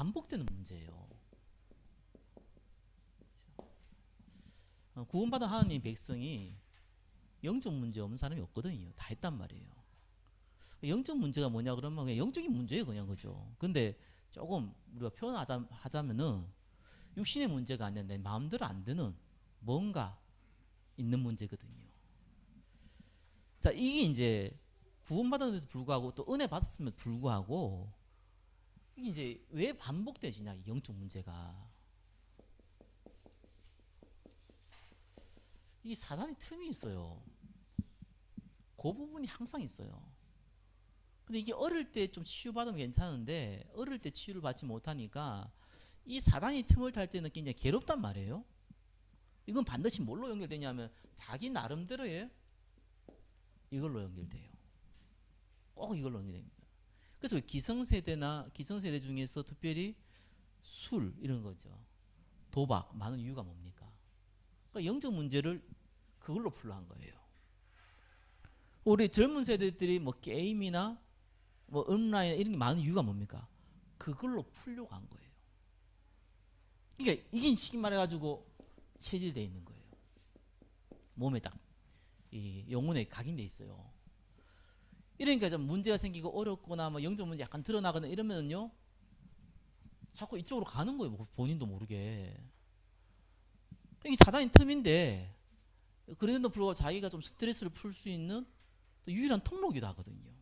반복되는 문제예요. 구원받은 하나님 백성이 영적 문제 없는 사람이 없거든요. 다 했단 말이에요. 영적 문제가 뭐냐 그러면 그냥 영적인 문제예요, 그냥. 그죠? 근데 조금 우리가 표현하자면은 육신의 문제가 아니라 내 마음대로 안 되는 뭔가 있는 문제거든요. 자, 이게 이제 구원받았음에도 불구하고 또 은혜 받았음에도 불구하고 이게 이제 왜 반복되지냐, 이 영적 문제가. 이 사단의 틈이 있어요. 그 부분이 항상 있어요. 근데 이게 어릴 때 좀 치유받으면 괜찮은데 어릴 때 치유를 받지 못하니까 이 사단이 틈을 탈 때는 굉장히 괴롭단 말이에요. 이건 반드시 뭘로 연결되냐면 자기 나름대로의 이걸로 연결돼요. 꼭 이걸로 연결됩니다. 그래서 기성세대 중에서 특별히 술 이런 거죠. 도박 많은 이유가 뭡니까? 그러니까 영적 문제를 그걸로 풀려 한 거예요. 우리 젊은 세대들이 뭐 게임이나 뭐 온라인 이런 게 많은 이유가 뭡니까? 그걸로 풀려고 한 거예요. 그러니까 이게 쉽게 말해가지고 체질돼 있는 거예요. 몸에 딱 이 영혼에 각인돼 있어요. 이러니까 좀 문제가 생기고 어렵거나 뭐 영적 문제 약간 드러나거나 이러면요 자꾸 이쪽으로 가는 거예요. 본인도 모르게. 이게 사단의 틈인데 그래도 불구하고 자기가 좀 스트레스를 풀 수 있는 또 유일한 통로기도 하거든요.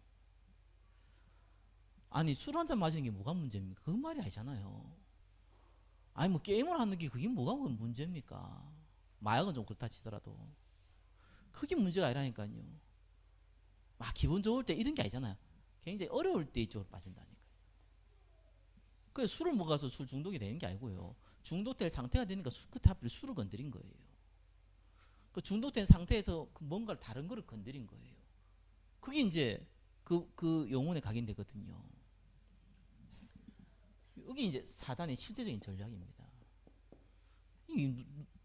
아니 술 한잔 마시는 게 뭐가 문제입니까? 그 말이 아니잖아요. 아니 뭐 게임을 하는 게 그게 뭐가 문제입니까? 마약은 좀 그렇다 치더라도 그게 문제가 아니라니까요. 막 기분 좋을 때 이런 게 아니잖아요. 굉장히 어려울 때 이쪽으로 빠진다니까요. 그래서 술을 먹어서 술 중독이 되는 게 아니고요. 중독될 상태가 되니까 끝에 하필 술을 건드린 거예요. 그 중독된 상태에서 뭔가 다른 거를 건드린 거예요. 그게 이제 그 영혼에 각인되거든요. 여기 이제 사단의 실제적인 전략입니다.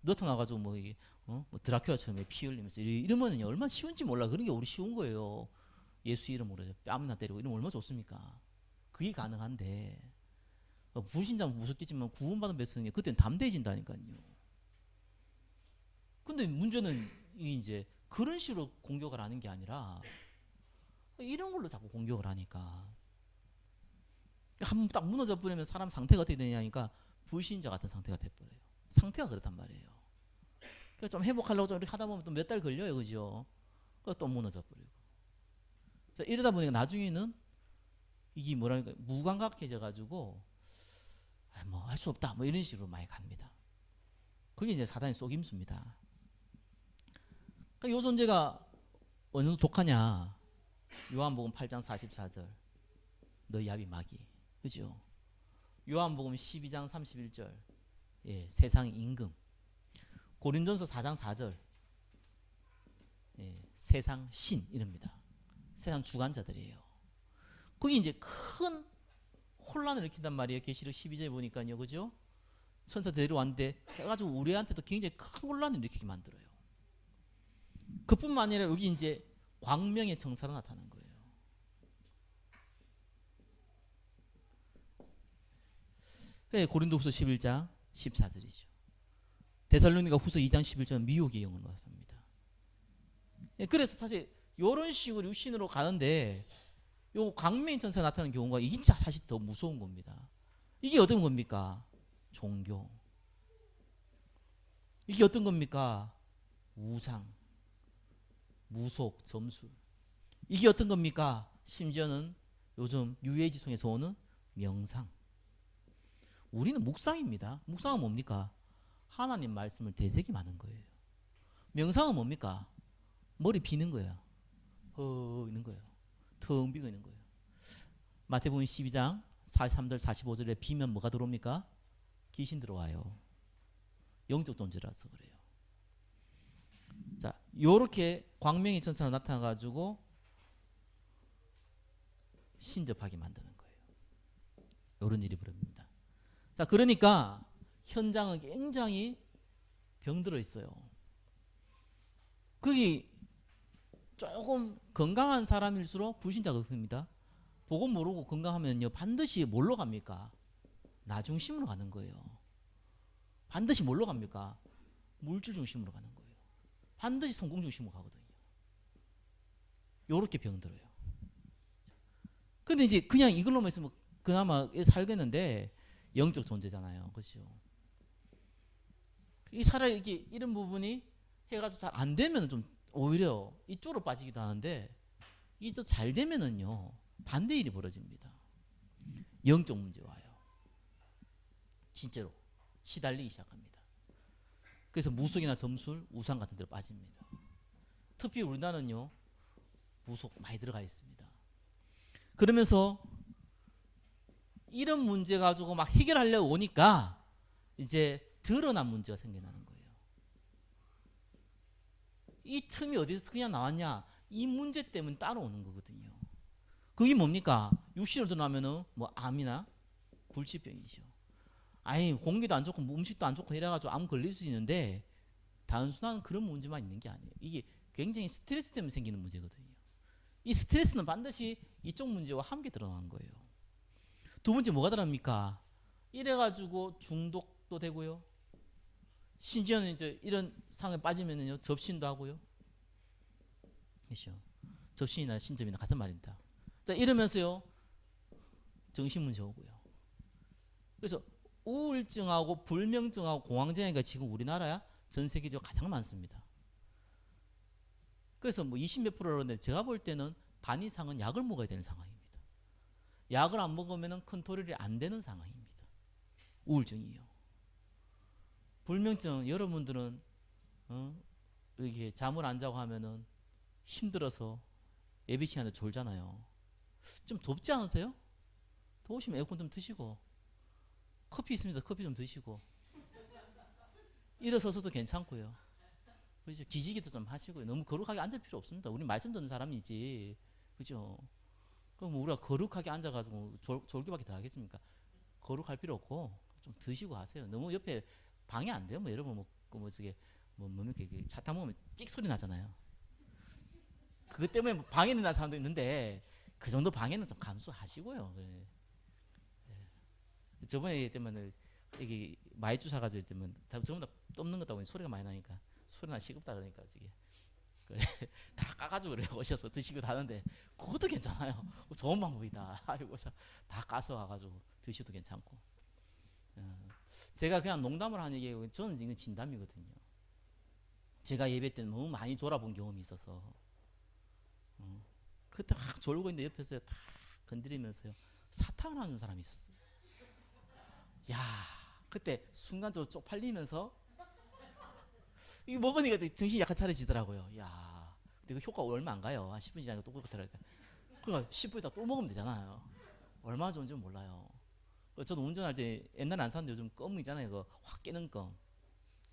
나타나가지고 뭐 드라큘라처럼 피 흘리면서 이러면은 얼마나 쉬운지 몰라. 그런 게 우리 쉬운 거예요. 예수 이름으로 뺨이나 때리고 이러면 얼마나 좋습니까? 그게 가능한데 불신자는 무섭겠지만 구원받은 백성이 그때는 담대해진다니까요. 근데 문제는 이제 그런 식으로 공격을 하는 게 아니라 이런 걸로 자꾸 공격을 하니까 한번 딱 무너져 버리면 사람 상태가 어떻게 되냐니까 불신자 같은 상태가 돼버려요. 상태가 그렇단 말이에요. 그래서 좀 회복하려고 좀 이렇게 하다 보면 또 몇 달 걸려요, 그죠? 그래서 또 무너져 버리고. 이러다 보니까 나중에는 이게 뭐랄까 무감각해져 가지고 뭐 할 수 없다 뭐 이런 식으로 많이 갑니다. 그게 이제 사단의 속임수입니다. 그러니까 요 존재가 어느 정도 독하냐? 요한복음 8장 44절 너 야비 마귀, 그죠? 요한복음 12장 31절 예, 세상 임금. 고린도전서 4장 4절 예, 세상 신 이럽니다. 세상 주관자들이에요. 그게 이제 큰 혼란을 일으킨단 말이에요. 계시록 12절에 보니까요, 그죠? 천사 데려왔는데 그래가지고 우리한테도 굉장히 큰 혼란을 일으키게 만들어요. 그뿐만 아니라 여기 이제 광명의 정사로 나타난 거예요. 네, 고린도후서 11장 14절이죠. 데살로니가 후서 2장 11절은 미혹의 영을 말합니다. 네, 그래서 사실 이런 식으로 육신으로 가는데 요 광명의 천사가 나타나는 경우가 이게 사실 더 무서운 겁니다. 이게 어떤 겁니까? 종교. 이게 어떤 겁니까? 우상, 무속, 점술. 이게 어떤 겁니까? 심지어는 요즘 유해지 통해서 오는 명상. 우리는 묵상입니다. 묵상은 뭡니까? 하나님 말씀을 되새김하는 거예요. 명상은 뭡니까? 머리 비는 거예요. 있는 거예요. 텅 비고 있는 거예요. 마태복음 12장 43절 45절에 비면 뭐가 들어옵니까? 귀신 들어와요. 영적 존재라서 그래요. 자, 요렇게 광명의 천사가 나타나가지고 신접하게 만드는 거예요. 요런 일이 벌어집니다. 자, 그러니까 현장은 굉장히 병들어 있어요. 거기 조금 건강한 사람일수록 불신자가 큽니다. 복음 모르고 건강하면요 반드시 뭘로 갑니까? 나 중심으로 가는 거예요. 반드시 뭘로 갑니까? 물질 중심으로 가는 거예요. 반드시 성공 중심으로 가거든요. 요렇게 병들어요. 근데 이제 그냥 이걸로만 있으면 그나마 살겠는데 영적 존재잖아요. 그렇죠? 이 차라리 이렇게 이런 부분이 해가지고 잘 안 되면은 좀 오히려 이쪽으로 빠지기도 하는데 이게 좀 잘 되면은요 반대 일이 벌어집니다. 영적 문제 와요. 진짜로 시달리기 시작합니다. 그래서 무속이나 점술, 우상 같은 데로 빠집니다. 특히 우리나라는요 무속 많이 들어가 있습니다. 그러면서 이런 문제 가지고 막 해결하려고 오니까 이제 드러난 문제가 생겨나는 거예요. 이 틈이 어디서 그냥 나왔냐? 이 문제 때문에 따라오는 거거든요. 그게 뭡니까? 육신을 드러나면은 뭐 암이나 불치병이죠. 아니 공기도 안 좋고 음식도 안 좋고 이래가지고 암 걸릴 수 있는데 단순한 그런 문제만 있는 게 아니에요. 이게 굉장히 스트레스 때문에 생기는 문제거든요. 이 스트레스는 반드시 이쪽 문제와 함께 드러나는 거예요. 두 번째 뭐가 다릅니까? 이래가지고 중독도 되고요. 심지어는 이제 이런 상에 빠지면은요 접신도 하고요. 그렇죠? 접신이나 신점이나 같은 말입니다. 자 이러면서요 정신 문제 오고요. 그래서 우울증하고 불면증하고 공황장애가 지금 우리나라야 전 세계적으로 가장 많습니다. 그래서 뭐 20몇 %라는데 제가 볼 때는 반 이상은 약을 먹어야 되는 상황입니다. 약을 안 먹으면 컨트롤이 안 되는 상황입니다. 우울증이요. 불면증 여러분들은 이게 잠을 안 자고 하면은 힘들어서 예비 시간에 졸잖아요. 좀 덥지 않으세요? 더우시면 에어컨 좀 드시고 커피 있습니다. 커피 좀 드시고 일어서서도 괜찮고요. 그렇죠? 기지개도 좀 하시고요. 너무 거룩하게 앉을 필요 없습니다. 우리 말씀 듣는 사람이지, 그죠? 그럼 우리가 거룩하게 앉아가지고 졸기밖에 더 하겠습니까? 거룩할 필요 없고 좀 드시고 하세요. 너무 옆에 방해 안 돼요. 뭐 여러분 뭐 저게 뭡니까 차타 먹으면 찍 소리 나잖아요. 그것 때문에 방해 는 사람도 있는데 그 정도 방해는 좀 감수하시고요. 그래. 저번에 때문에 이게 마이쮸 사가지고 때문에 전부 다 똠는 것다 보니 소리가 많이 나니까 소리나 시급다 그러니까 저게 그래 다 까가지고 그래 오셔서 드시고 다는데 그것도 괜찮아요. 좋은 방법이다. 아이고 다 까서 와가지고 드셔도 괜찮고. 제가 그냥 농담을 하는 얘기고 저는 이건 진담이거든요. 제가 예배 때는 너무 많이 졸아본 경험이 있어서 그때 막 졸고 있는데 옆에서 탁 건드리면서요 사탕을 하는 사람이 있었어요. 야 그때 순간적으로 쪽팔리면서 이거 먹으니까 정신이 약간 차려지더라고요. 야 근데 그 효과 얼마 안 가요. 한 10분 지나니까 또 그렇더라고요. 그러니까 10분 있다 또 먹으면 되잖아요. 얼마나 좋은지 몰라요. 저도 운전할 때 옛날에 안 샀는데 요즘 껌 있잖아요. 그거 확 깨는 껌.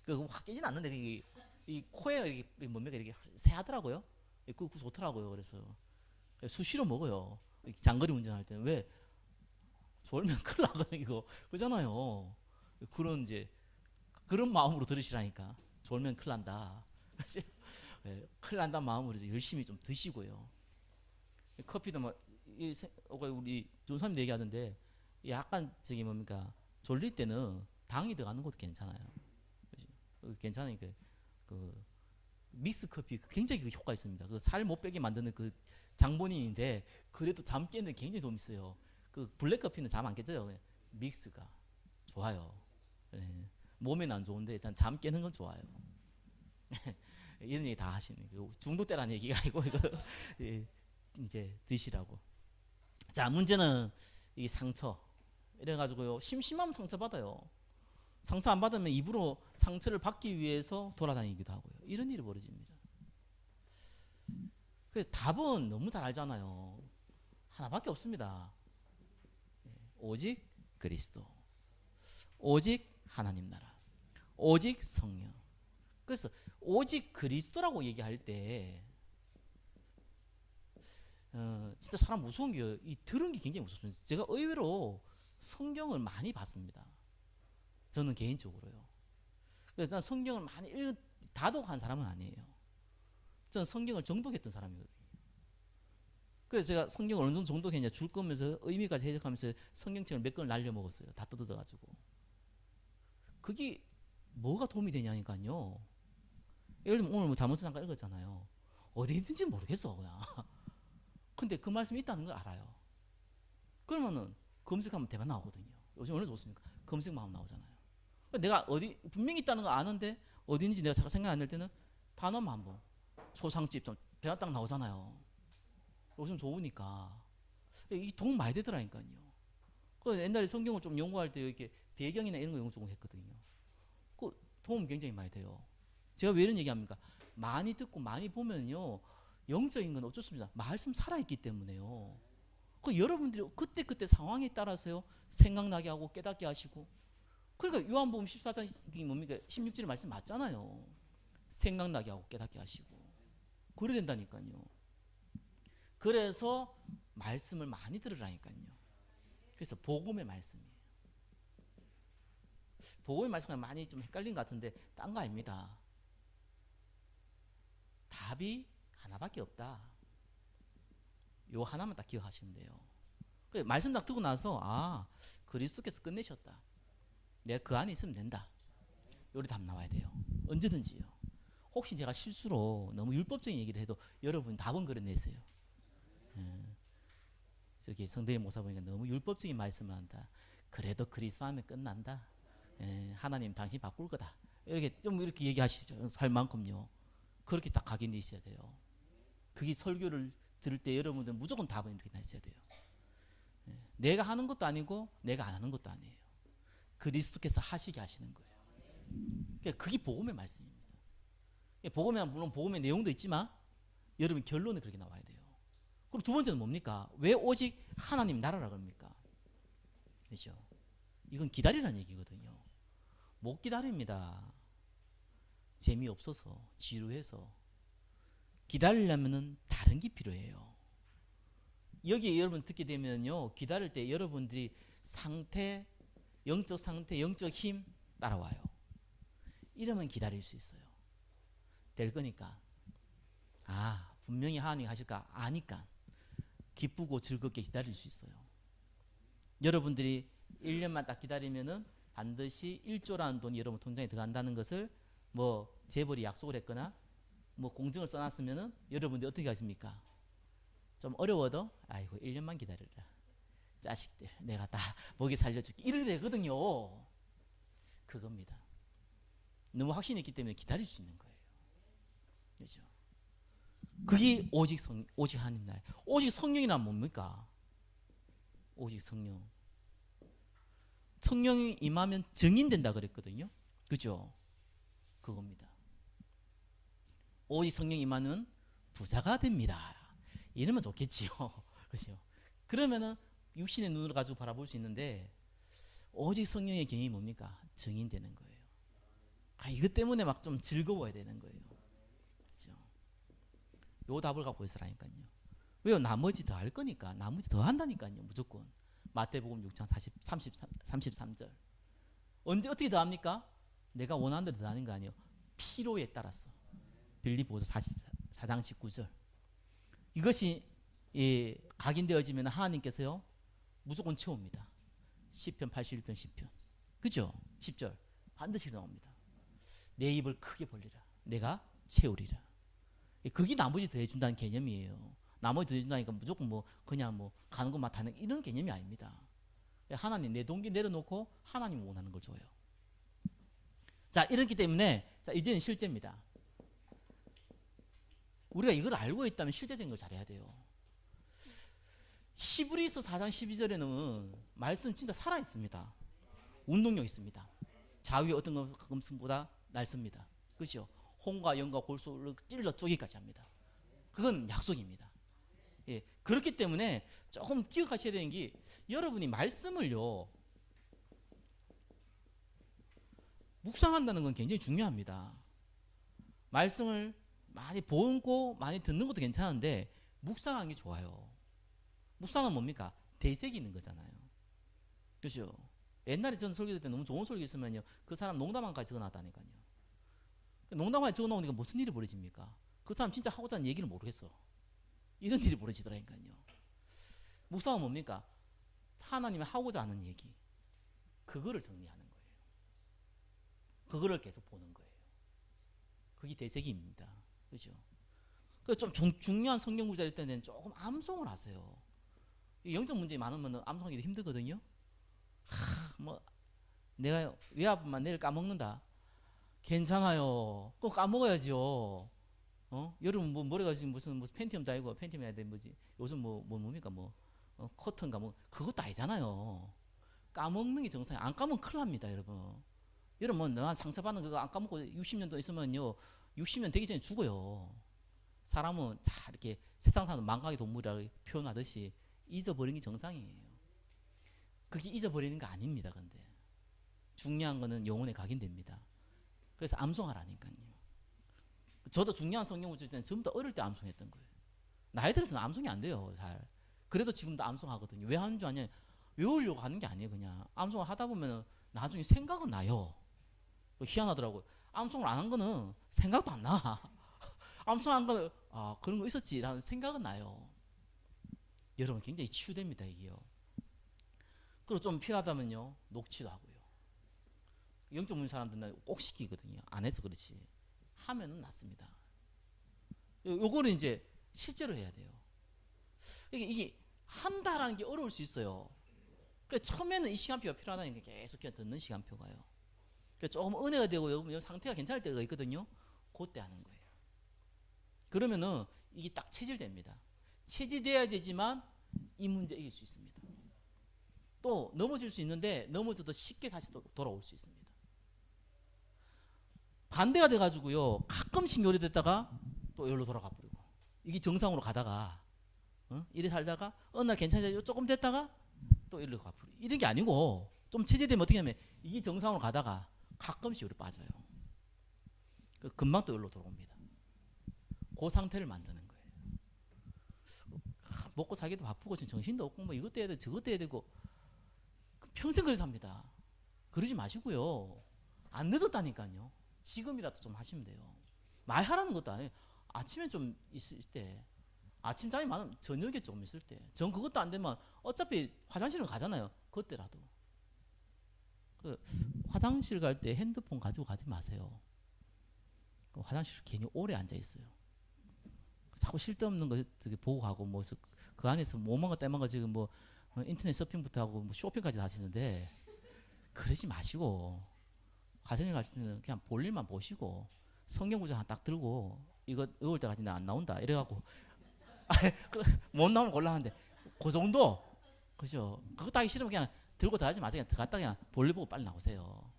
그거 확 깨진 않는데 이 코에 이렇게 뭡니까 이렇게 새하더라고요. 그거 좋더라고요. 그래서 수시로 먹어요. 장거리 운전할 때는 왜 졸면 큰일 나거든요. 이거 그잖아요. 그런 이제 그런 마음으로 들으시라니까. 졸면 큰일 난다. 큰일 난다는 마음으로 열심히 좀 드시고요. 커피도 막 우리 존사님 얘기하던데 약간 저기 뭡니까 졸릴 때는 당이 들어가는 것도 괜찮아요. 괜찮으니까 그 믹스 커피 굉장히 그 효과 있습니다. 그 살 못 빼게 만드는 그 장본인인데 그래도 잠 깨는 데 굉장히 도움이 있어요. 그 블랙 커피는 잠 안 깨져요. 믹스가 좋아요. 네. 몸에는 안 좋은데 일단 잠 깨는 건 좋아요. 이런 얘기 다 하시는 거 중독되라는 얘기가 아니고 이거 이제 드시라고. 자 문제는 이 상처 이래가지고요 심심하면 상처 받아요. 상처 안 받으면 입으로 상처를 받기 위해서 돌아다니기도 하고요. 이런 일이 벌어집니다. 그래서 답은 너무 잘 알잖아요. 하나밖에 없습니다. 오직 그리스도, 오직 하나님 나라, 오직 성령. 그래서 오직 그리스도라고 얘기할 때 진짜 사람 무서운 게 이 들은 게 굉장히 무섭습니다. 제가 의외로 성경을 많이 봤습니다. 저는 개인적으로요. 그래서 난 성경을 많이 다독한 사람은 아니에요. 저는 성경을 정독했던 사람이거든요. 그래서 제가 성경을 어느 정도 그냥 줄 거면서 의미까지 해석하면서 성경책을 몇 권을 날려 먹었어요. 다 뜯어가지고. 그게 뭐가 도움이 되냐니까요. 예를 들면 오늘 뭐 잠언서 잠깐 읽었잖아요. 어디 있는지 모르겠어 그냥. 근데 그 말씀이 있다는 걸 알아요. 그러면은 검색하면 대가 나오거든요. 요즘 얼마나 좋습니까? 검색만 하면 나오잖아요. 내가 어디 분명히 있다는 거 아는데 어디 있는지 내가 생각 안 날 때는 단어만 한번 초상집 좀 배가 딱 나오잖아요. 요즘 좋으니까 이 도움 많이 되더라니까요. 그 옛날에 성경을 좀 연구할 때 이렇게 배경이나 이런 거 연구 좀 했거든요. 그 도움 굉장히 많이 돼요. 제가 왜 이런 얘기합니까? 많이 듣고 많이 보면요, 영적인 건 어쩔 수 없습니다. 말씀 살아있기 때문에요. 그 여러분들이 그때 상황에 따라서요 생각나게 하고 깨닫게 하시고. 그러니까 요한복음 14장이 뭡니까? 16절의 말씀 맞잖아요. 생각나게 하고 깨닫게 하시고. 그래야 된다니까요. 그래서 말씀을 많이 들으라니까요. 그래서 복음의 말씀이에요. 복음의 말씀과 많이 좀 헷갈린 것 같은데 딴 거 아닙니다. 답이 하나밖에 없다. 요 하나만 딱 기억하시면 돼요. 말씀 딱 듣고 나서 아, 그리스도께서 끝내셨다. 내가 그 안에 있으면 된다. 요리 답 나와야 돼요. 언제든지요. 혹시 제가 실수로 너무 율법적인 얘기를 해도 여러분 답은 그려내세요. 저기 성대의 모사 보니까 너무 율법적인 말씀을 한다. 그래도 그리스도 하면 끝난다. 하나님 당신 바꿀 거다. 이렇게 좀 이렇게 얘기하시죠. 할 만큼요. 그렇게 딱 각인돼 있어야 돼요. 그게 설교를 들을 때 여러분들 무조건 답은 이렇게 나 있어야 돼요. 내가 하는 것도 아니고 내가 안 하는 것도 아니에요. 그리스도께서 하시게 하시는 거예요. 그러니까 그게 복음의 말씀입니다. 복음에는 물론 복음의 내용도 있지만 여러분 결론은 그렇게 나와야 돼요. 그리고 두 번째는 뭡니까? 왜 오직 하나님 나라라 그럽니까? 그렇죠? 이건 기다리라는 얘기거든요. 못 기다립니다. 재미없어서 지루해서. 기다리려면은 다른 게 필요해요. 여기 여러분 듣게 되면요, 기다릴 때 여러분들이 상태, 영적 상태, 영적 힘 따라와요. 이러면 기다릴 수 있어요. 될 거니까. 아, 분명히 하나님 하실까 아니까 기쁘고 즐겁게 기다릴 수 있어요. 여러분들이 1년만 딱 기다리면은 반드시 1조라는 돈이 여러분 통장에 들어간다는 것을 뭐 재벌이 약속을 했거나 뭐 공증을 써놨으면은 여러분들이 어떻게 하십니까? 좀 어려워도 아이고 1년만 기다려라. 자식들 내가 다 먹이 살려줄게. 이래야 되거든요. 그겁니다. 너무 확신이 있기 때문에 기다릴 수 있는 거예요. 그렇죠? 그게 오직 하나님 나라. 오직 성령이란 뭡니까? 오직 성령. 성령이 임하면 증인된다 그랬거든요. 그죠? 그겁니다. 오직 성령이 임하면 부자가 됩니다. 이러면 좋겠지요. 그죠? 그러면은 육신의 눈으로 가지고 바라볼 수 있는데 오직 성령의 경험이 뭡니까? 증인되는 거예요. 아, 이것 때문에 막 좀 즐거워야 되는 거예요. 그죠? 요 답을 갖고 있으라니까요. 왜요? 나머지 더 할 거니까. 나머지 더 한다니까요. 무조건. 마태복음 6장 33절. 언제 어떻게 더 합니까? 내가 원하는 대로 더 하는 거 아니에요. 필요에 따라서. 빌립보서 4장 19절. 이것이 각인되어지면 하나님께서요 무조건 채웁니다. 시편 81편 10편. 그죠? 10절. 반드시 나옵니다. 내 입을 크게 벌리라. 내가 채우리라. 그게 나머지 더해준다는 개념이에요. 나머지 더해준다니까 무조건 뭐 그냥 뭐 가는 것만 타는 이런 개념이 아닙니다. 하나님 내 동기 내려놓고 하나님 원하는 걸 줘요. 자, 이렇기 때문에 자, 이제는 실제입니다. 우리가 이걸 알고 있다면 실제적인 걸 잘해야 돼요. 히브리서 4장 12절에는 말씀 진짜 살아있습니다. 운동력 있습니다. 자위의 어떤 것보다 날습니다. 그렇죠? 홍과 영과 골수를 찔러 쪼개기까지 합니다. 그건 약속입니다. 예, 그렇기 때문에 조금 기억하셔야 되는 게 여러분이 말씀을요 묵상한다는 건 굉장히 중요합니다. 말씀을 많이 보고 많이 듣는 것도 괜찮은데 묵상하는 게 좋아요. 묵상은 뭡니까? 되새기는 거잖아요. 그렇죠? 옛날에 전 설교 때 너무 좋은 설교 있으면요 그 사람 농담한까지 적어놨다니까요. 농담까지 적어놓으니까 무슨 일이 벌어집니까? 그 사람 진짜 하고자 하는 얘기를 모르겠어. 이런 일이 벌어지더라니까요. 묵상은 뭡니까? 하나님이 하고자 하는 얘기, 그거를 정리하는 거예요. 그거를 계속 보는 거예요. 그게 대세기입니다. 그죠? 좀 중요한 성경 구절일 때는 조금 암송을 하세요. 영적 문제 많으면 암송하기도 힘들거든요. 뭐 내가 외압만 내일 까먹는다. 괜찮아요. 꼭 까먹어야죠. 여러분 뭐 머리가 지금 무슨 펜티엄도 아니고 펜티엄이 아니라 뭐지? 요즘 뭡니까 커튼가 그것도 아니잖아요. 까먹는 게 정상이. 안 까먹으면 큰일 납니다, 여러분. 여러분 뭐 상처받는 그거 안 까먹고 60년도 있으면요 60년 되기 전에 죽어요. 사람은 다 이렇게 세상 사는 망각의 동물이라고 표현하듯이 잊어버리는 게 정상이에요. 그게 잊어버리는 거 아닙니다. 근데 중요한 거는 영혼에 각인됩니다. 그래서 암송하라니까요. 저도 중요한 성경 구절 때는 전부 다 어릴 때 암송했던 거예요. 나이 들어서는 암송이 안 돼요. 잘. 그래도 지금도 암송하거든요. 왜 하는 줄 아냐? 외우려고 하는 게 아니에요. 그냥 암송을 하다 보면 나중에 생각은 나요. 희한하더라고요. 암송을 안 한 거는 생각도 안 나. 암송한 거는 그런 거 있었지라는 생각은 나요. 여러분 굉장히 치유됩니다 이게요. 그리고 좀 필요하다면요 녹취도 하고요. 영적 문제 사람들은 꼭 시키거든요. 안 해서 그렇지 하면은 낫습니다. 요거를 이제 실제로 해야 돼요. 이게 한다라는 게 어려울 수 있어요. 그러니까 처음에는 이 시간표가 필요하다니까 계속 그냥 듣는 시간표가요. 그러니까 조금 은혜가 되고 여러분 상태가 괜찮을 때가 있거든요. 그때 하는 거예요. 그러면은 이게 딱 체질됩니다. 체질돼야 되지만 이 문제 이길 수 있습니다. 또 넘어질 수 있는데 넘어져도 쉽게 다시 또 돌아올 수 있습니다. 반대가 돼가지고요 가끔씩 요리됐다가 또 여기로 돌아가 버리고 이게 정상으로 가다가 이래 살다가 어느 날 괜찮아져 조금 됐다가 또 이리로 가버리고 이런 게 아니고 좀 체질되면 어떻게 하면 이게 정상으로 가다가 가끔씩 여기로 빠져요. 금방 또 여기로 돌아옵니다. 그 상태를 만드는 거예요. 먹고 살기도 바쁘고 지금 정신도 없고 뭐 이것도 해야 되고 저것도 해야 되고 평생 그렇게 삽니다. 그러지 마시고요. 안 늦었다니까요. 지금이라도 좀 하시면 돼요. 많이 하라는 것도 아니에요. 아침에 좀 있을 때 아침잠이 많으면 저녁에 좀 있을 때 전 그것도 안 되면 어차피 화장실은 가잖아요. 그때라도 화장실 갈 때 핸드폰 가지고 가지 마세요. 화장실 괜히 오래 앉아 있어요. 자꾸 쓸데없는 거 보고 가고 그 안에서 뭐만 거 때만 거 지금 인터넷 서핑부터 하고 쇼핑까지 하시는데 그러지 마시고 화장실 가실 때는 그냥 볼 일만 보시고 성경 구절 하나 딱 들고 이거 외울 때까지 나 안 나온다 이래갖고 못 나오면 곤란한데 그 정도 그죠? 그거 따기 싫으면 그냥 들고 들어가지 마세요. 그냥 들어갔다 그냥 볼일 보고 빨리 나오세요.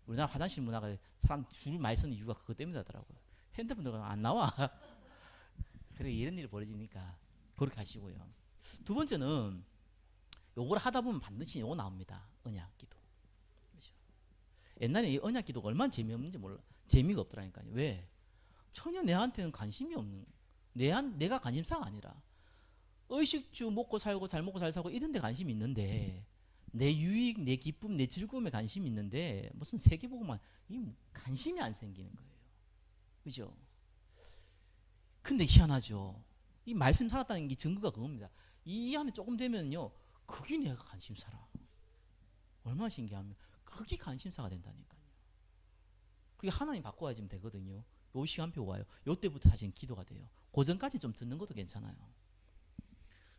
우리나라 화장실 문화가 사람 줄 많이 쓰는 이유가 그것 때문이더라고요. 핸드폰 들어가면 안 나와. 그래 이런 일이 벌어지니까 그렇게 하시고요. 두 번째는 요걸 하다 보면 반드시 요거 나옵니다. 언약기도. 그렇죠? 옛날에 이 언약기도가 얼마나 재미없는지 몰라. 재미가 없더라니까요. 왜? 전혀 내한테는 관심이 없는 내가 관심사가 아니라 의식주 먹고 살고 잘 먹고 잘 살고 이런 데 관심이 있는데 내 유익, 내 기쁨, 내 즐거움에 관심이 있는데 무슨 세계보고만 이 관심이 안 생기는 거예요. 그죠? 근데 희한하죠. 이 말씀 살았다는 게 증거가 그겁니다. 이 안에 조금 되면요 그게 내가 관심사라. 얼마나 신기하면 그게 관심사가 된다니까요. 그게 하나님 바꿔야지면 되거든요. 요 시간표 와요. 요 때부터 사실 기도가 돼요. 그 전까지 좀 듣는 것도 괜찮아요.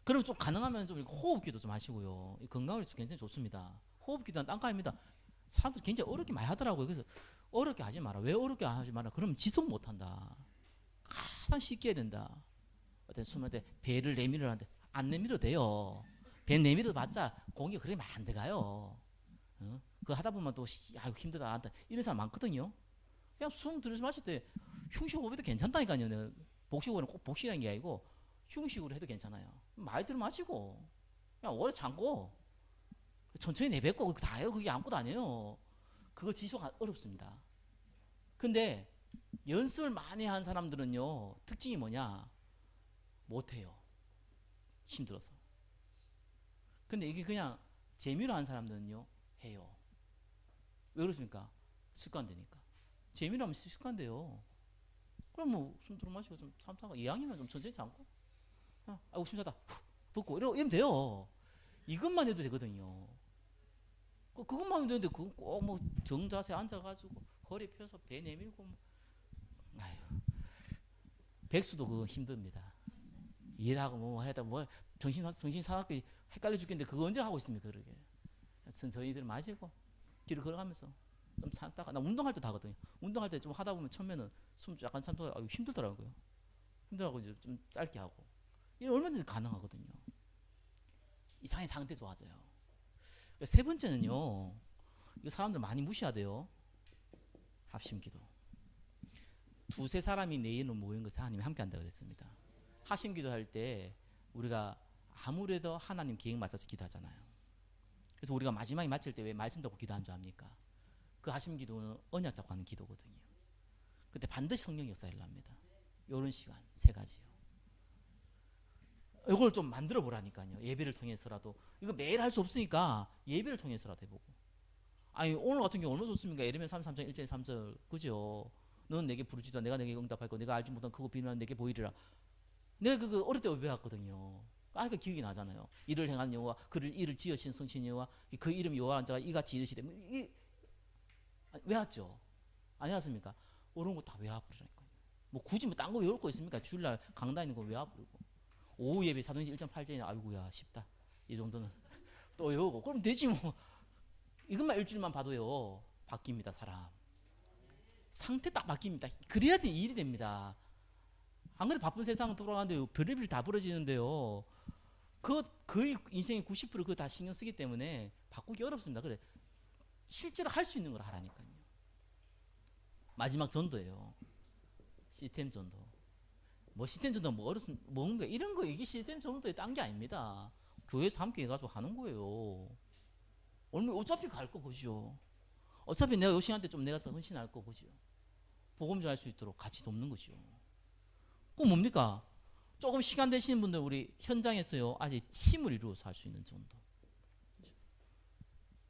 그럼 좀 가능하면 좀 호흡기도 좀 하시고요. 건강을 굉장히 좋습니다. 호흡기도는 딴거입니다. 사람들 굉장히 어렵게 많이 하더라고요. 그래서 어렵게 하지 마라. 왜 어렵게 하지 마라? 그러면 지속 못한다. 가장 쉽게 해야 된다. 어떤 숨한테 배를 내밀으라는데 안 내밀어도 돼요. 배 내밀어 봤자 공기 그렇게 많이 안 들어가요. 그거 하다 보면 또 아유 힘들다 이런 사람 많거든요. 그냥 숨 들여서 마실 때 흉식호흡 해도 괜찮다니까요. 복식호흡은 꼭 복식이라는 게 아니고 흉식으로 해도 괜찮아요. 많이 들어 마시고 그냥 오래 참고 천천히 내뱉고 그거 다 해요. 그게 아무것도 아니에요. 그거 지속 어렵습니다. 근데 연습을 많이 한 사람들은요 특징이 뭐냐 못해요. 힘들어서. 근데 이게 그냥 재미로 하는 사람들은요 해요. 왜 그렇습니까? 습관되니까. 재미로 하면 습관돼요. 그럼 숨 들어 마시고 좀 참다가 이왕이면 좀 천천히 참고 아이고 심하다 벗고 이러면 돼요. 이것만 해도 되거든요. 그것만 하면 되는데 그거 꼭뭐 정자세 앉아가지고 허리 펴서 배 내밀고 뭐. 아유, 백수도 그거 힘듭니다. 일하고 뭐 해다 뭐 정신 사납고 헷갈려 죽겠는데 그거 언제 하고 있습니까? 그러게 천천히들 마시고 길을 걸어가면서 좀 참다가 나 운동할 때도 하거든요. 운동할 때 좀 하다 보면 처음에는 숨 약간 참다가 힘들더라고요. 힘들하고 이제 좀 짧게 하고 이게 얼마든지 가능하거든요. 이상의 상태 좋아져요. 세 번째는요. 이거 사람들 많이 무시해야 돼요. 합심기도. 두세 사람이 내 이름으로 모인 것을 하나님이 함께 한다고 그랬습니다. 합심기도 할 때 우리가 아무래도 하나님 계획 맞춰서 기도하잖아요. 그래서 우리가 마지막에 마칠 때 왜 말씀 듣고 기도하는 줄 압니까? 그 합심기도는 언약 잡고 하는 기도거든요. 그때 반드시 성령 역사를 합니다. 이런 시간 세 가지요. 이걸 좀 만들어 보라니까요. 예배를 통해서라도. 이거 매일 할 수 없으니까 예배를 통해서라도 해보고. 아니 오늘 같은 경우 얼마나 좋습니까? 예레미야 33장 1절 3절 그죠? 넌 내게 부르짖어 내가 내게 응답할 거 내가 알지 못한 그거 비밀한 내게 보이리라. 내가 그거 어릴 때 외웠거든요. 그 기억이 나잖아요. 이를 행하는 여호와 그를 이를 지으신 성신 여호와 그 이름 여호와는 자가 이같이 이르시되 외웠죠? 아니었습니까? 이런 거 다 외워버리라니까요. 뭐 굳이 뭐 딴 거 외울 거 있습니까? 주일날 강단 있는 거 외워버리고 오후 예배 사도행전 1.8절에 아이고야 쉽다 이 정도는 또 외우고 그럼 되지 뭐. 이것만 일주일만 봐도요 바뀝니다. 사람 상태 딱 바뀝니다. 그래야지 일이 됩니다. 안 그래도 바쁜 세상은 돌아가는데 별의별 다 벌어지는데요. 거의 인생의 90% 그거 다 신경 쓰기 때문에 바꾸기 어렵습니다. 그래 실제로 할 수 있는 걸 하라니까요. 마지막 전도예요. 시스템 전도. 뭐 시스템 전도 뭐 어렵습니까? 뭔가 이런 거 이게 시스템 전도에 딴 게 아닙니다. 교회에서 함께 해가지고 하는 거예요. 얼마 어차피 갈 거 보시오. 어차피 내가 요 시간대 좀 내가 더 헌신할 거 보시오. 복음 좀 할 수 있도록 같이 돕는 것이요. 그건 뭡니까? 조금 시간 되시는 분들 우리 현장에서요 아직 팀을 이루어서 할 수 있는 정도.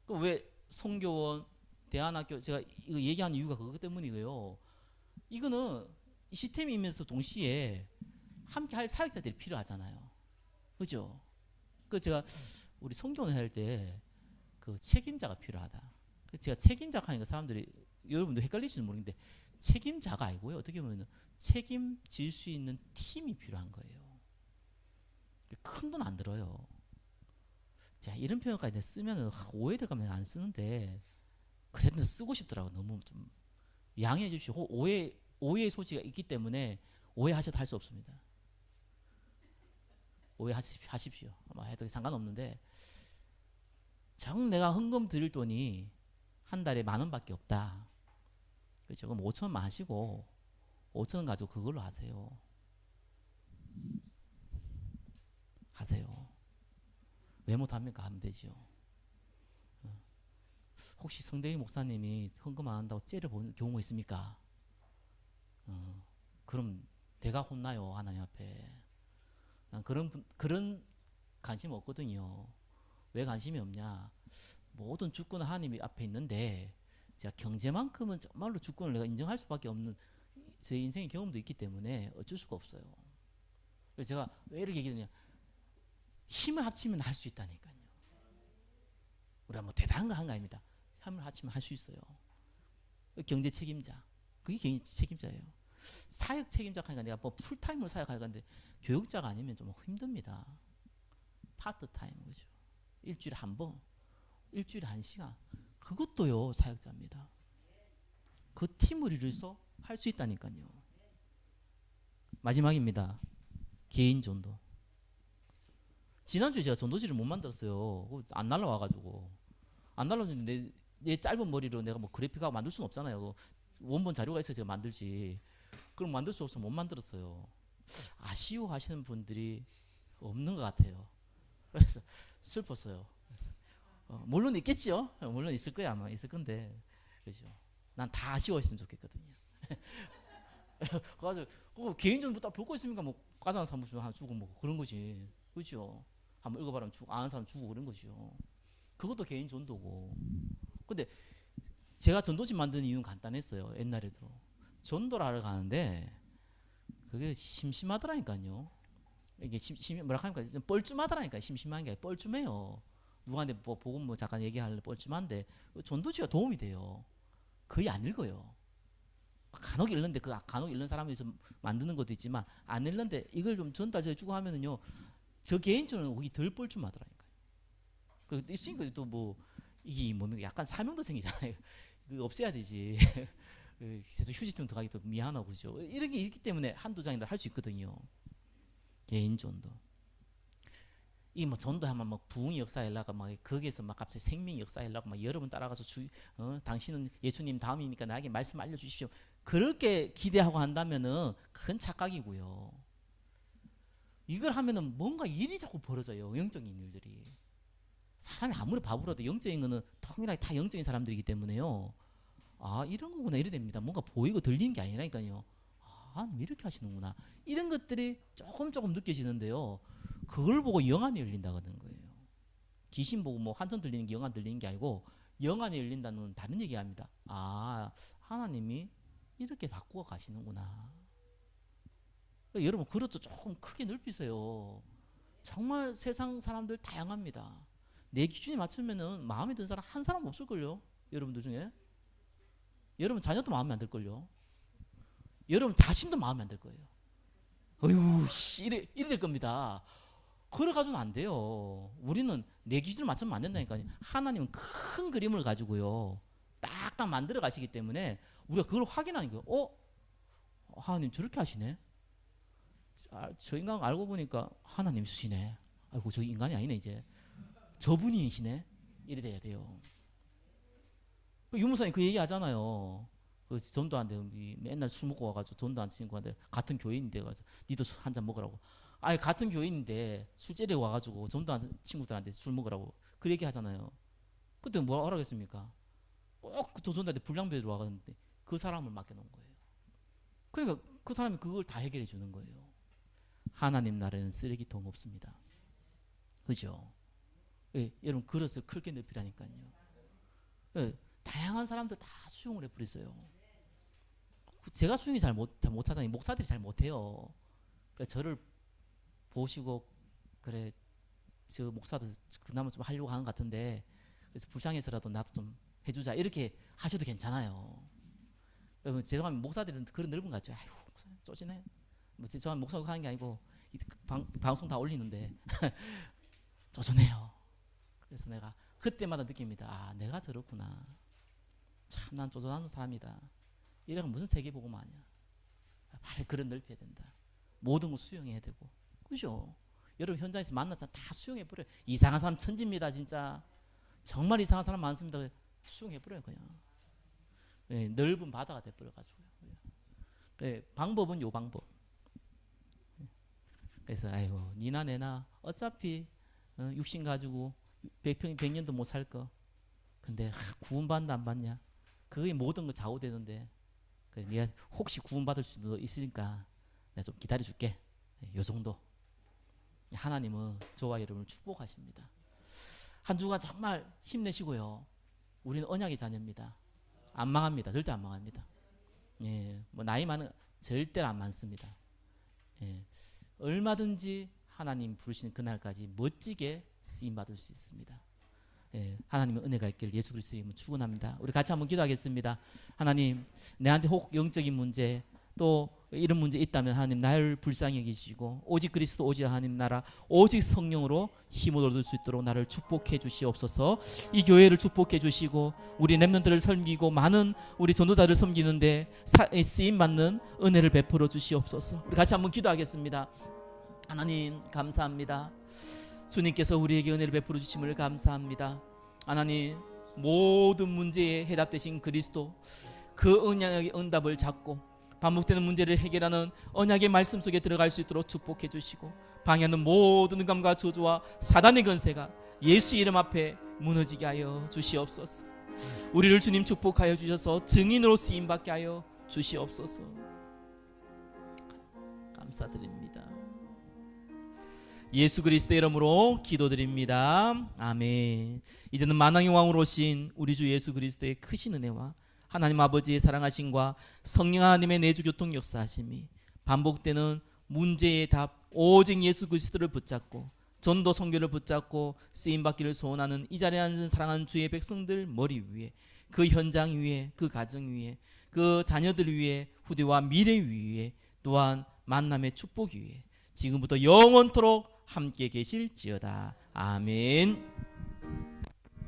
그 왜 성교원 대안학교 제가 이거 얘기하는 이유가 그것 때문이고요. 이거는 이 시스템이면서 동시에 함께 할 사역자들이 필요하잖아요. 그죠? 그 제가 우리 성교원 할 때 그 책임자가 필요하다. 제가 책임자가 하니까 사람들이 여러분도 헷갈리시는 모르겠는데 책임자가 아니고요. 어떻게 보면 책임질 수 있는 팀이 필요한 거예요. 큰 돈 안 들어요. 자, 이런 표현까지 쓰면 오해될까 봐 안 쓰는데 그래도 쓰고 싶더라고. 너무 좀 양해해 주시고 오해의 소지가 있기 때문에 오해하셔도 할 수 없습니다. 오해하십시오. 아마 해도 상관없는데 정 내가 헌금 드릴 돈이 한 달에 10,000원밖에 없다. 그렇죠? 그럼 5,000원만 하시고 5,000원 가지고 그걸로 하세요. 하세요. 왜 못합니까? 하면 되죠. 혹시 성대리 목사님이 헌금 안 한다고 째려보는 경우 있습니까? 그럼 내가 혼나요. 하나님 앞에. 난 그런 관심 없거든요. 왜 관심이 없냐? 모든 주권은 하나님 앞에 있는데 제가 경제만큼은 정말로 주권을 내가 인정할 수밖에 없는 제 인생의 경험도 있기 때문에 어쩔 수가 없어요. 그래서 제가 왜 이렇게 얘기하냐? 힘을 합치면 할 수 있다니까요. 우리가 뭐 대단한 거 한 거 아닙니다. 힘을 합치면 할 수 있어요. 경제 책임자, 그게 경제 책임자예요. 사역 책임자 하니까 내가 뭐 풀타임으로 사역할 건데 교육자가 아니면 좀 힘듭니다. 파트타임 그죠? 일주일에 한 번, 일주일에 1시간, 그것도요 사역자입니다. 그 팀을 이루어서 할 수 있다니까요. 마지막입니다. 개인 전도. 지난주에 제가 전도지를 못 만들었어요. 안 날라와가지고 안 날라왔는데 내 짧은 머리로 내가 뭐 그래픽하고 만들 수는 없잖아요. 원본 자료가 있어야 제가 만들지. 그럼 만들 수 없어서 못 만들었어요. 아쉬워하시는 분들이 없는 것 같아요. 그래서 슬펐어요. 물론 있겠죠. 물론 있을 거야. 아마 있을 건데 그죠. 난 다 아쉬워했으면 좋겠거든요. 그래가지고 개인전부터 볼거 있으니까 뭐 과장 사무실 하나 주고 뭐 그런 거지. 그죠. 한번 읽어봐라 주고 아는 사람 주고 그런 거죠. 그것도 개인 전도고. 근데 제가 전도집 만드는 이유는 간단했어요. 옛날에도 전도를 하러 가는데 그게 심심하더라니까요. 이게 뭐라 합니까? 좀 뻘쭘하다라니까. 심심한 게 뻘쭘해요. 누구한테 뭐 보고 뭐 잠깐 얘기하려 뻘쭘한데 전도지가 도움이 돼요. 거의 안 읽어요. 간혹 읽는데 그 간혹 읽는 사람이 좀 만드는 것도 있지만 안 읽는데 이걸 좀 전달해주고 하면은요, 저 개인적으로는 오기 덜 뻘쭘하더라니까요. 그리고 있으니까 또 뭐 이게 뭡니까? 약간 사명도 생기잖아요. 그 없애야 되지. 계속 휴지통 들어가기 도 미안하고 그죠. 이런 게 있기 때문에 한두 장이라 할 수 있거든요. 개인 전도. 이 뭐 전도하면 막 부흥의 역사하려고 막 거기에서 막 갑자기 생명의 역사하려고 막 여러분 따라가서 당신은 예수님 다음이니까 나에게 말씀 알려주십시오. 그렇게 기대하고 한다면은 큰 착각이고요. 이걸 하면은 뭔가 일이 자꾸 벌어져요. 영적인 일들이. 사람이 아무리 바보라도 영적인 거는 통일하게 다 영적인 사람들이기 때문에요. 아, 이런 거구나 이래 됩니다. 뭔가 보이고 들리는 게 아니라니까요. 아, 왜 이렇게 하시는구나. 이런 것들이 조금 느껴지는데요. 그걸 보고 영안이 열린다는 거예요. 귀신 보고 뭐 한전 들리는 게 영안 들리는 게 아니고 영안이 열린다는 다른 얘기합니다. 아, 하나님이 이렇게 바꾸어 가시는구나. 여러분 그것도 조금 크게 넓히세요. 정말 세상 사람들 다양합니다. 내 기준에 맞추면은 마음에 드는 사람 한 사람 없을걸요. 여러분들 중에. 여러분 자녀도 마음에 안 들걸요. 여러분 자신도 마음에 안 들 거예요. 어휴, 이래 될 겁니다. 그래가지고는 안 돼요. 우리는 내 기준을 맞추면 안 된다니까요. 하나님은 큰 그림을 가지고요, 딱딱 만들어 가시기 때문에 우리가 그걸 확인하는 거예요. 하나님 저렇게 하시네. 저 인간 알고 보니까 하나님 수시네. 아이고, 저 인간이 아니네. 이제 저분이시네. 이래 돼야 돼요. 유무사님 그 얘기 하잖아요. 그 전도한테 맨날 술 먹고 와가지고 전도한 친구한테 같은 교인인데 가서 니도 한 잔 먹으라고. 아니 같은 교인인데 술자리에 와가지고 전도한 친구들한테 술 먹으라고 그 얘기 하잖아요. 그때 뭐라 하겠습니까? 꼭 전도한테 불량배로 와가는데 그 사람을 맡겨놓은 거예요. 그러니까 그 사람이 그걸 다 해결해 주는 거예요. 하나님 나라에는 쓰레기통 없습니다. 그죠? 예, 여러분 그릇을 크게 넓히라니까요. 예, 다양한 사람들 다 수용을 해버렸어요. 제가 수용이 잘 못 하잖아요. 목사들이 잘 못해요. 그러니까 저를 보시고 그래 저 목사도 그나마 좀 하려고 하는 것 같은데 그래서 불쌍해서라도 나도 좀 해주자 이렇게 하셔도 괜찮아요. 여러분 죄송하면 목사들은 그런 넓은 것 같죠. 아이고 목사님 쪼지네. 뭐 죄송하면 목사가 하는 게 아니고 방송 다 올리는데 쪼지네요. 그래서 내가 그때마다 느낍니다. 아, 내가 저렇구나. 참 난 쪼잔한 사람이다. 이래가 무슨 세계복음 아니야. 바로 그런 넓혀야 된다. 모든 걸 수용해야 되고. 그죠? 여러분 현장에서 만났잖아. 다 수용해버려요. 이상한 사람 천지입니다. 진짜. 정말 이상한 사람 많습니다. 수용해버려요. 그냥. 네, 넓은 바다가 돼버려가지고요. 네, 방법은 요 방법. 그래서 아이고 니나 내나 어차피 육신 가지고 100년도 못 살 거. 근데 구원받는다 안 받냐? 그게 모든 거 좌우되는데 그래, 네가 혹시 구원받을 수도 있으니까 내가 좀 기다려줄게. 요 정도. 하나님은 저와 여러분을 축복하십니다. 한 주간 정말 힘내시고요. 우리는 언약의 자녀입니다. 안 망합니다. 절대 안 망합니다. 예, 뭐 나이 많은 절대 안 많습니다. 예, 얼마든지 하나님 부르시는 그날까지 멋지게 쓰임 받을 수 있습니다. 예, 하나님의 은혜가 있기를 예수 그리스도의 이름으로 축원합니다. 우리 같이 한번 기도하겠습니다. 하나님, 내한테 혹 영적인 문제 또 이런 문제 있다면 하나님 나를 불쌍히 여기시고 오직 그리스도 오직 하나님 나라 오직 성령으로 힘을 얻을 수 있도록 나를 축복해 주시옵소서. 이 교회를 축복해 주시고 우리 렘넌트를 섬기고 많은 우리 전도자를 섬기는데 쓰임 받는 은혜를 베풀어 주시옵소서. 우리 같이 한번 기도하겠습니다. 하나님 감사합니다. 주님께서 우리에게 은혜를 베풀어 주심을 감사합니다. 하나님 모든 문제에 해답되신 그리스도 그 언약의 응답을 잡고 반복되는 문제를 해결하는 언약의 말씀 속에 들어갈 수 있도록 축복해 주시고 방해하는 모든 응감과 저주와 사단의 권세가 예수 이름 앞에 무너지게 하여 주시옵소서. 우리를 주님 축복하여 주셔서 증인으로 쓰임받게 하여 주시옵소서. 감사드립니다. 예수 그리스도의 이름으로 기도드립니다. 아멘. 이제는 만왕의 왕으로 오신 우리 주 예수 그리스도의 크신 은혜와 하나님 아버지의 사랑하심과 성령 하나님의 내주 교통 역사하심이 반복되는 문제의 답 오직 예수 그리스도를 붙잡고 전도 선교를 붙잡고 쓰임 받기를 소원하는 이 자리에 앉은 사랑하는 주의 백성들 머리 위에, 그 현장 위에, 그 가정 위에, 그 자녀들 위에, 후대와 미래 위에, 또한 만남의 축복 위에 지금부터 영원토록 함께 계실지어다. 아멘.